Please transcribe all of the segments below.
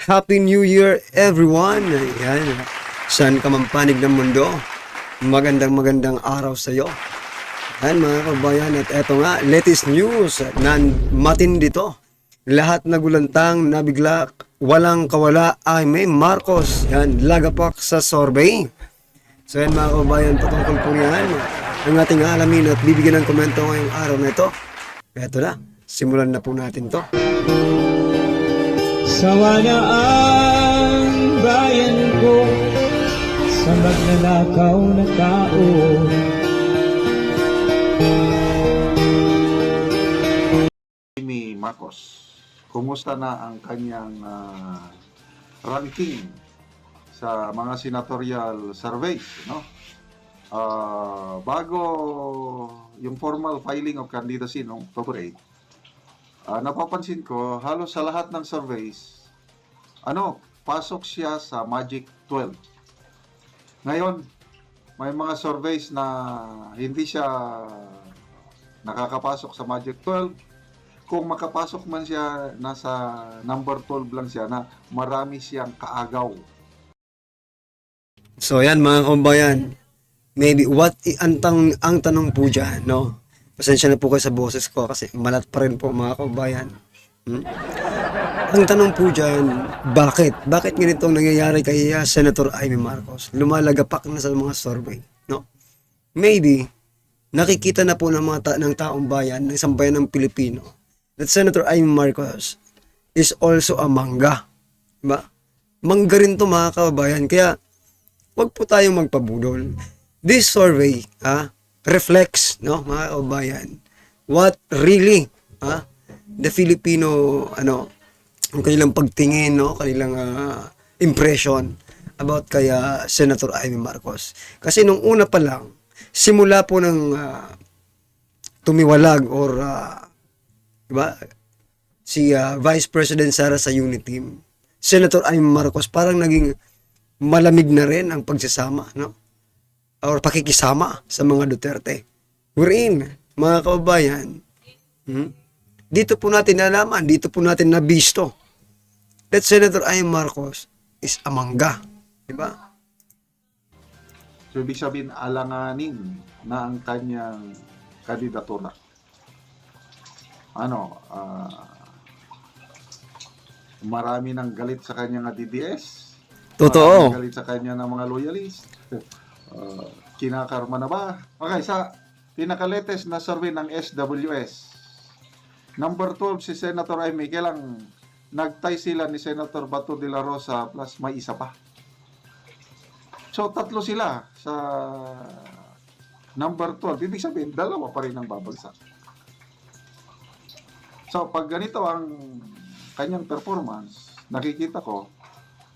Happy New Year everyone! Ayan, saan ka man panig ng mundo? Magandang araw sa iyo. Ayan mga kabayan, at eto nga, latest news na matindi to. Lahat na gulantang nabigla, walang kawala ay may Marcos. Yan, lagapak sa survey. So yan mga kabayan, patungkol po yan ang ating alamin at bibigyan ng komento ngayong araw na ito. Eto na, simulan na po natin to. Sawa na ang bayan ko sa magnanakaw na tao. Amy Marcos, kumusta na ang kanyang ranking sa mga senatorial surveys, no? Bago yung formal filing of candidacy noong October 8, napapansin ko halos sa lahat ng surveys, pasok siya sa Magic 12. Ngayon, may mga surveys na hindi siya nakakapasok sa Magic 12. Kung makapasok man siya, nasa number 12 lang siya na marami siyang kaagaw. So yan mga kabayan, maybe ang tanong po dyan, no? Pasensya na po kayo sa boses ko kasi malat pa rin po mga kabayan. Ang tanong po dyan, bakit? Bakit ganitong nangyayari kay Senator Amy Marcos? Lumalagapak na sa mga survey, no? Maybe, nakikita na po ng ng taong bayan, ng isang bayan ng Pilipino, that Senator Amy Marcos is also a mangga. Diba? Mangga rin to mga kabayan. Kaya, wag po tayong magpabudol. This survey, reflects, no, mga kabayan, what really, the Filipino, ang kanilang pagtingin, no, kanilang impression about kay Senator Amy Marcos. Kasi nung una pa lang, simula po ng tumiwalag or diba, si Vice President Sara sa Uniteam, Senator Amy Marcos parang naging malamig na rin ang pagsasama, no? Or pakikisama sa mga Duterte. Wherein, mga kababayan, dito po natin nalaman, dito po natin nabisto that Senator Amy Marcos is a mangga. Diba? So, ibig sabihin, alanganin na ang kanyang kandidatura. Marami nang galit sa kanyang DDS. Totoo. Marami galit sa kanya ng mga loyalist. Kinakarma na ba? Okay, sa pinaka-latest na survey ng SWS, number 12 si Senator Amy, kailang nagtay sila ni Senator Bato de la Rosa plus may isa pa. So, tatlo sila sa number 12. Ibig sabihin, dalawa pa rin ang babagsak. So, pag ganito ang kanyang performance, nakikita ko,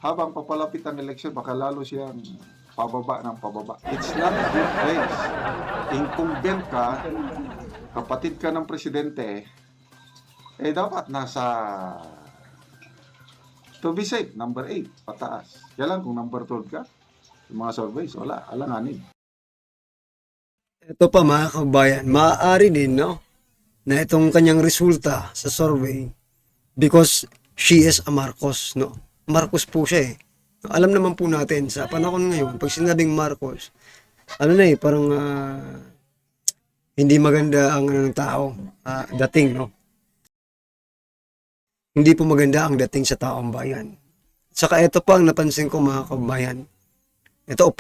habang papalapit ang eleksyon, baka lalo siyang pababa ng pababa. It's not a good place. Incumbent ka, kapatid ka ng presidente, dapat nasa, to be safe, number 8, pataas. Kaya lang kung number 12 ka, yung mga surveys, wala, alanganin. Ito pa mga kabayan, maaari din, no, na itong kanyang resulta sa survey because she is a Marcos, no? Marcos po siya eh. Alam naman po natin sa panahon ngayon, pag sinabing Marcos, parang hindi maganda ang ng tao, dating, no? Hindi po maganda ang dating sa taong bayan. Saka ito pa ang napansin ko mga kabayan. Ito,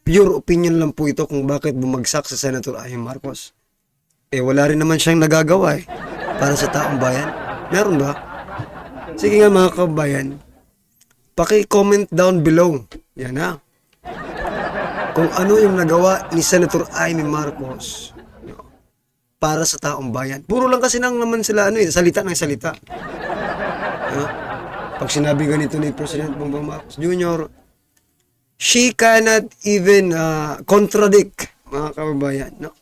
pure opinion lang po ito kung bakit bumagsak sa Senator Amy Marcos. Wala rin naman siyang nagagawa para sa taong bayan. Meron ba? Sige nga mga kabayan, paki-comment down below. Yan kung ano yung nagawa ni Senator Amy Marcos para sa taong bayan. Puro lang kasi naman sila salita ng salita. Pag sinabi ganito ni President Bongbong Marcos Jr., she cannot even contradict, mga kababayan. No?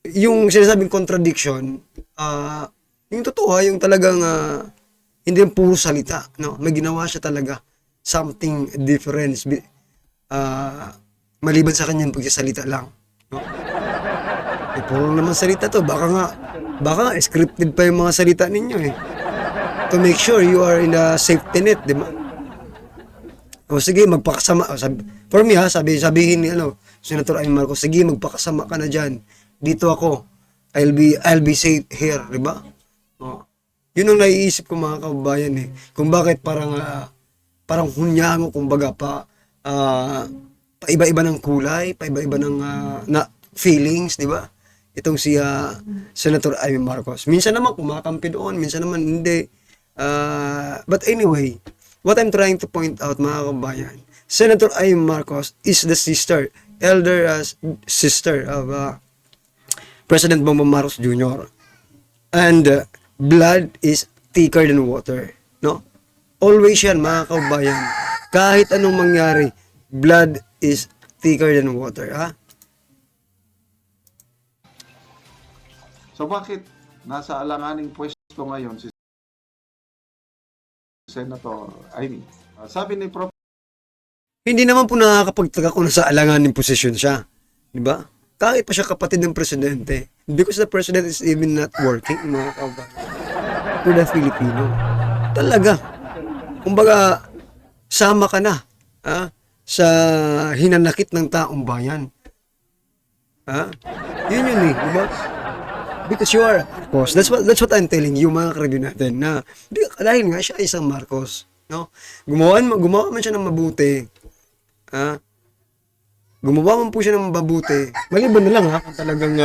Yung sinasabing contradiction, yung totoo, yung talagang hindi yung puro salita. No? May ginawa siya talaga. Something different. Maliban sa kanyang pagsasalita lang. No? Puro naman salita to. Baka nga scripted pa yung mga salita ninyo . to make sure you are in a safety net, di ba? O sige, magpakasama. For me sabihin ni Senator Amy Marcos, sige, magpakasama ka na dyan. Dito ako. I'll be safe here, di ba? O, yun ang naiisip ko mga kababayan eh. Kung bakit parang hunyango, kumbaga paiba-iba ng kulay, paiba-iba ng na feelings, di ba? Itong si Senator Amy Marcos. Minsan naman kumakampi doon, minsan naman hindi. But anyway, what I'm trying to point out mga kababayan, Senator Amy Marcos is the elder sister of President Bongbong Marcos Jr. And blood is thicker than water, no? Always yan mga kababayan. Kahit anong mangyari, blood is thicker than water, ha? So bakit nasa alanganing pwesto ngayon si Senator Amy? Sabi ni Prof. Hindi naman po nakakapagtaka kung nasa alanganing posisyon siya. Di ba? Kahit pa siya kapatid ng presidente. Because the president is even not working, mga kababayan. For the Filipino. Talaga. Kumbaga, sama ka na sa hinanakit ng taong bayan. Yun eh, di ba? Because you are, of course, that's what I'm telling you, mga karibin natin, na dahil nga siya isang Marcos, no? Gumawa man siya ng mabuti, gumawa man po siya ng mabuti, maliban na lang kung talagang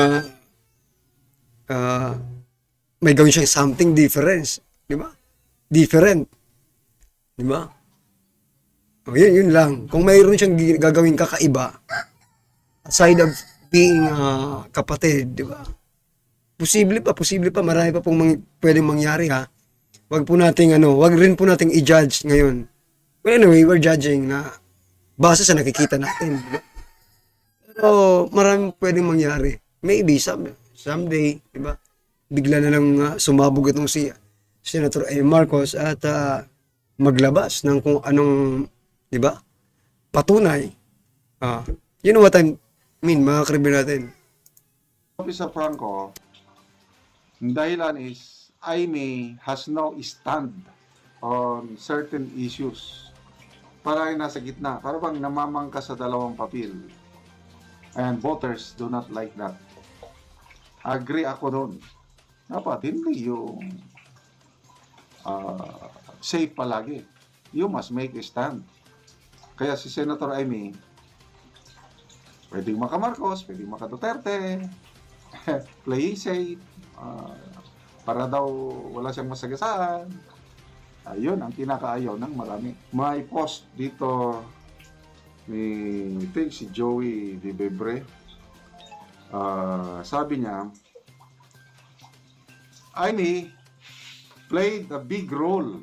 may gawin siyang something different, di ba? Different, di ba? O, yun lang. Kung mayroon siyang gagawin kakaiba, aside of being kapatid, di ba? Posible pa, marami pa pong pwedeng mangyari, ha. Wag rin po nating i-judge ngayon. Well, anyway, we're judging na base sa nakikita natin, di ba? Pero marami pwedeng mangyari. Maybe someday, di ba? Bigla na lang sumabog itong si Senator Amy Marcos at maglabas ng kung anong, di ba? Patunay. You know what I mean, mga karibin natin. Officer Franco, ang dahilan is Amy has no stand on certain issues. Parang nasa gitna. Parang bang namamangka sa dalawang papel. And voters do not like that. Agree ako doon. Dapat hindi yung safe palagi. You must make a stand. Kaya si Senator Amy, pwedeng maka Marcos, pwedeng maka Duterte, play safe, para daw wala siyang masagasaan. Ayun ang kinakaayaw ng marami. May post dito ni I think si Joey Di Bebre. Sabi niya, Amy played a big role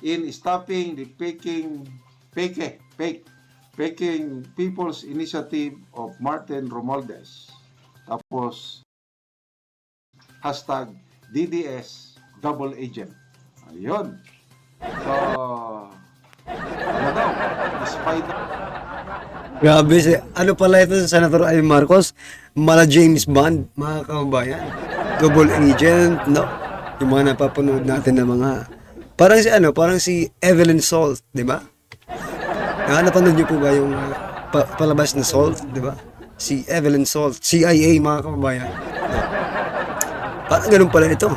in stopping the Peking People's Initiative of Martin Romualdez. Tapos #DDS double agent. Ayun. So, ano daw? Despite Grabe, ano pala ito sa Senator Amy Marcos? Mala James Bond, mga kababayan. Double agent, no? Yung mga napapanood natin na mga, parang si Evelyn Salt, di ba? Napanood niyo po ba yung palabas na Salt, di ba? Si Evelyn Salt, CIA, mga kababayan. Parang ganun pala ito.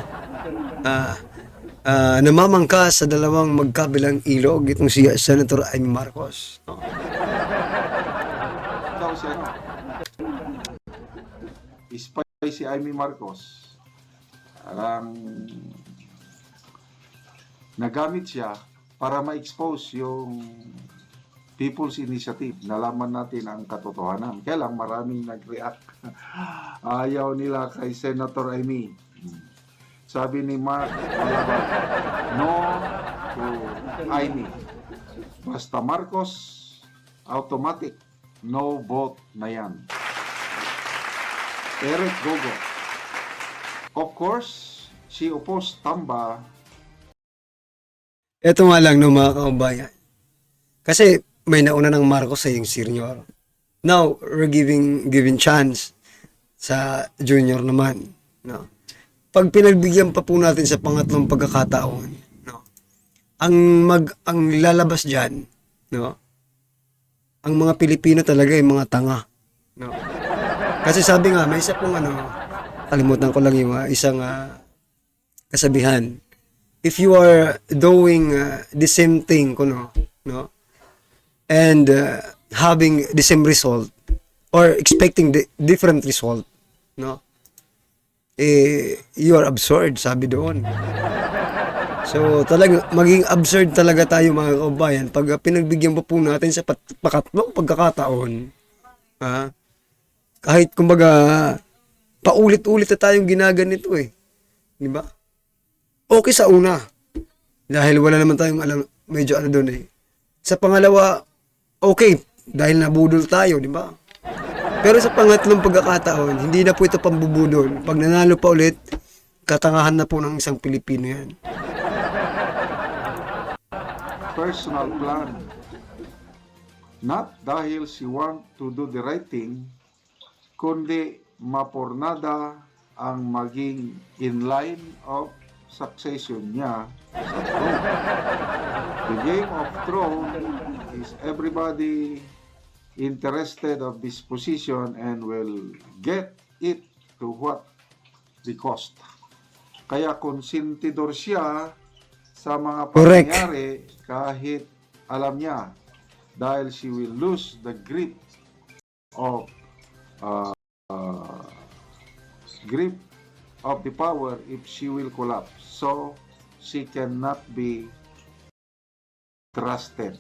Namamangka sa dalawang magkabilang ilog itong si Senator Amy Marcos. No? daw si Ispay si Amy Marcos. Parang nagamit siya para ma-expose yung People's Initiative. Nalaman natin ang katotohanan. Kaya lang maraming nag-react. Ayaw nila kay Senator Amy. Sabi ni Mark Malaban, no to Amy. Basta Marcos, automatic, no vote na yan. Eric Gogo. Of course, she opposed Tamba. Ito nga lang no, mga kababayan. Kasi may nauna ng Marcos sa yung senior. Now, we're giving chance sa junior naman. No? Pag pinagbigyan pa po natin sa pangatlong pagkakataon, ang lalabas diyan, no? Ang mga Pilipino talaga ay mga tanga, no? Kasi sabi nga, may isa pong kalimutan ko lang yung isang kasabihan. If you are doing the same thing, no? And having the same result or expecting the different result, no? You are absurd, sabi doon. So, talaga, maging absurd talaga tayo mga kabayan pag pinagbigyan pa po natin sa pakatlong pagkakataon. Kahit kumbaga, paulit-ulit na tayong ginaganito eh. Di ba? Okay sa una. Dahil wala naman tayong alam, medyo doon eh. Sa pangalawa, okay. Dahil nabudol tayo, di ba? Pero sa pangatlong pagkakataon, hindi na po ito pambubudol. Pag nanalo pa ulit, katangahan na po ng isang Pilipino yan. Personal plan. Not dahil she want to do the right thing, kundi mapornada ang maging in line of succession niya sa throne. The Game of Throne is everybody interested of this position and will get it to what the cost. Kaya konsentidor siya sa mga Correct. pangyayari kahit alam niya dahil she will lose the grip of the power if she will collapse. So she cannot be trusted.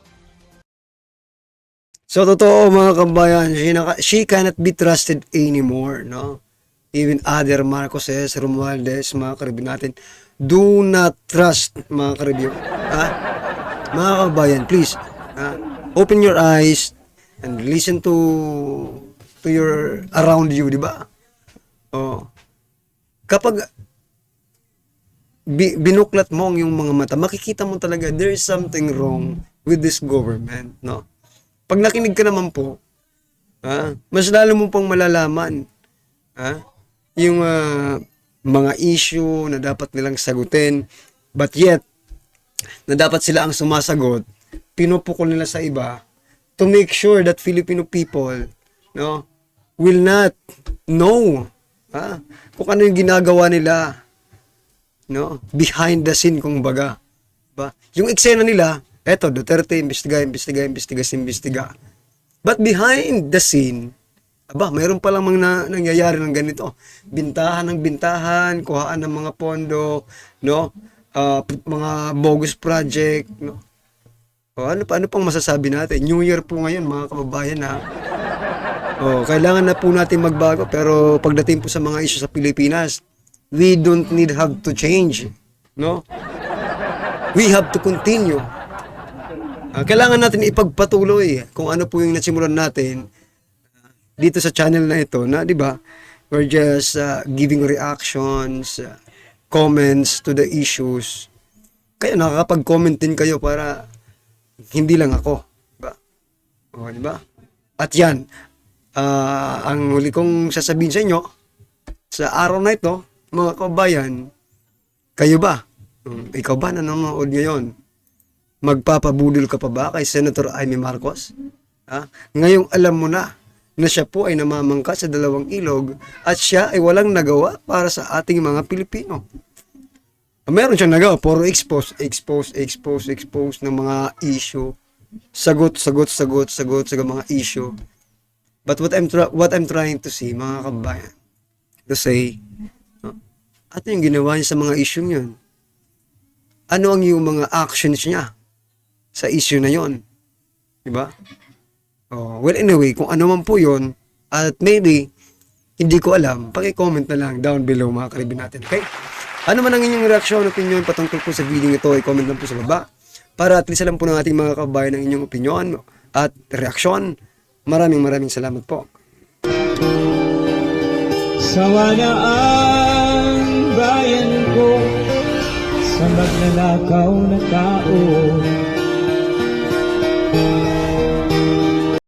So, totoo mga kabayan, she cannot be trusted anymore, no? Even other Marcoses, Romualdez, mga karibyo natin, do not trust, mga karibyo. Mga kabayan, please, open your eyes and listen to your around you, di ba? Kapag binuklat mo ang iyong mga mata, makikita mo talaga there is something wrong with this government, no? Pag nakinig ka naman po, mas lalo mo pang malalaman yung mga issue na dapat nilang sagutin, but yet, na dapat sila ang sumasagot, pinupukol nila sa iba to make sure that Filipino people, no, will not know kung ano yung ginagawa nila, no, behind the scene, kung baga. Ba? Yung eksena nila, eto, Duterte, imbestiga. But behind the scene, mayroon pa lang nangyayari ng ganito. Bintahan ng bintahan, kuhaan ng mga pondo, no? Mga bogus project, no? Ano pang masasabi natin? New Year po ngayon, mga kababayan, kailangan na po natin magbago, pero pagdating po sa mga issue sa Pilipinas, we don't have to change, no? We have to continue. Kailangan natin ipagpatuloy kung ano po yung nasimulan natin dito sa channel na ito, na, di ba, we're just giving reactions, comments to the issues. Kaya nakakapag-comment din kayo para hindi lang ako, di ba? Di ba? At yan, ang huli kong sasabihin sa inyo sa araw na ito, mga kabayan, kayo ba? Ikaw ba nanonood ngayon? Magpapabudol ka pa ba kay Senator Amy Marcos? Ngayong alam mo na siya po ay namamangka sa dalawang ilog at siya ay walang nagawa para sa ating mga Pilipino. Meron siyang nagawa, puro expose ng mga issue. Sagot sa mga issue. But what I'm trying to say, mga kabayan, to say, ano yung ginawa niya sa mga issue niyon? Ano ang yung mga actions niya sa issue na yon, di ba? Well, anyway, kung ano man po yon, at maybe hindi ko alam, paki-comment na lang down below, mga karibin natin, okay? Ano man ang inyong reaksyon, opinion patungkol po sa video ito, i-comment lang po sa baba para at least alam po ng ating mga kabayan ng inyong opinion at reaksyon. Maraming salamat po. Sawa na ang bayan ko sa magnanakaw na tao.